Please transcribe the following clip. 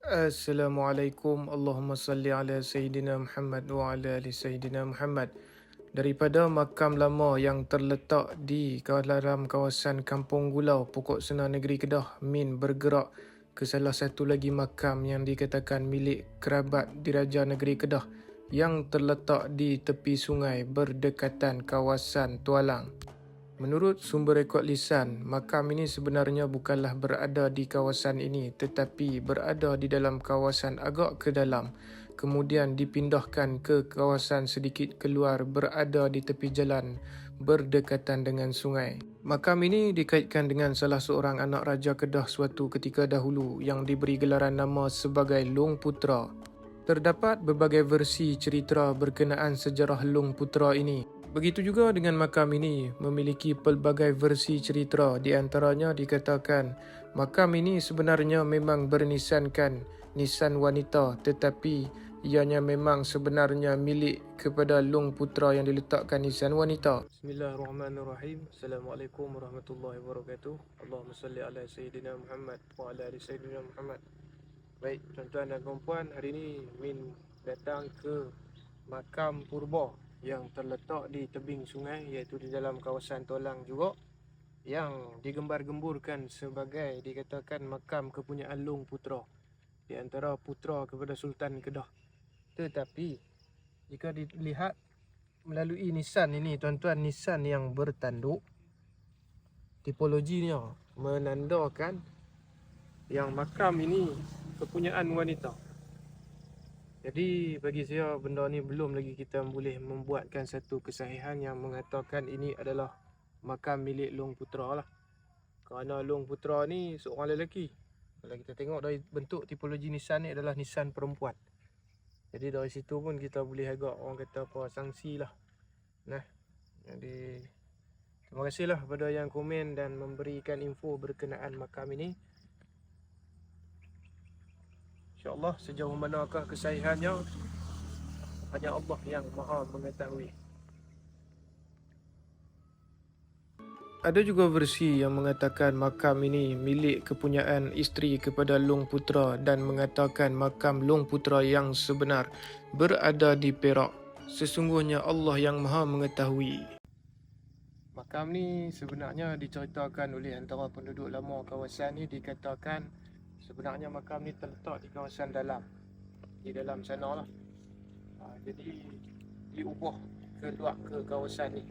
Assalamualaikum. Allahumma salli ala Sayyidina Muhammad wa ala ali Sayyidina Muhammad. Daripada makam lama yang terletak di dalam kawasan Kampung Gulau, Pokok Senar Negeri Kedah, Min bergerak ke salah satu lagi makam yang dikatakan milik kerabat Diraja Negeri Kedah yang terletak di tepi sungai berdekatan kawasan Tualang. Menurut sumber rekod lisan, makam ini sebenarnya bukanlah berada di kawasan ini tetapi berada di dalam kawasan agak ke dalam, kemudian dipindahkan ke kawasan sedikit keluar berada di tepi jalan berdekatan dengan sungai. Makam ini dikaitkan dengan salah seorang anak Raja Kedah suatu ketika dahulu yang diberi gelaran nama sebagai Long Putra. Terdapat berbagai versi cerita berkenaan sejarah Long Putra ini. Begitu juga dengan makam ini memiliki pelbagai versi cerita. Di antaranya dikatakan makam ini sebenarnya memang bernisankan nisan wanita tetapi ianya memang sebenarnya milik kepada Long Putra yang diletakkan nisan wanita. Bismillahirrahmanirrahim. Assalamualaikum warahmatullahi wabarakatuh. Allahumma salli ala Sayyidina Muhammad wa ala ali Sayyidina Muhammad. Baik, tuan-tuan dan puan-puan, hari ini Min datang ke makam purba yang terletak di tebing sungai, iaitu di dalam kawasan Tualang juga, yang digembar-gemburkan sebagai dikatakan makam kepunyaan Long Putra, di antara putra kepada Sultan Kedah. Tetapi jika dilihat melalui nisan ini tuan-tuan, nisan yang bertanduk, tipologinya menandakan yang makam ini kepunyaan wanita. Jadi bagi saya benda ni belum lagi kita boleh membuatkan satu kesahihan yang mengatakan ini adalah makam milik Long Putra lah. Kerana Long Putra ni seorang lelaki. Kalau kita tengok dari bentuk tipologi nisan ni adalah nisan perempuan. Jadi dari situ pun kita boleh agak orang kata apa sangsi lah. Nah, jadi terima kasihlah kepada yang komen dan memberikan info berkenaan makam ini. InsyaAllah sejauh manakah kesahihannya hanya Allah yang maha mengetahui. Ada juga versi yang mengatakan makam ini milik kepunyaan isteri kepada Long Putra dan mengatakan makam Long Putra yang sebenar berada di Perak. Sesungguhnya Allah yang maha mengetahui. Makam ni sebenarnya diceritakan oleh antara penduduk lama kawasan ni, dikatakan sebenarnya makam ni terletak di kawasan dalam, di dalam sana lah. Jadi diubah keluar ke kawasan ni.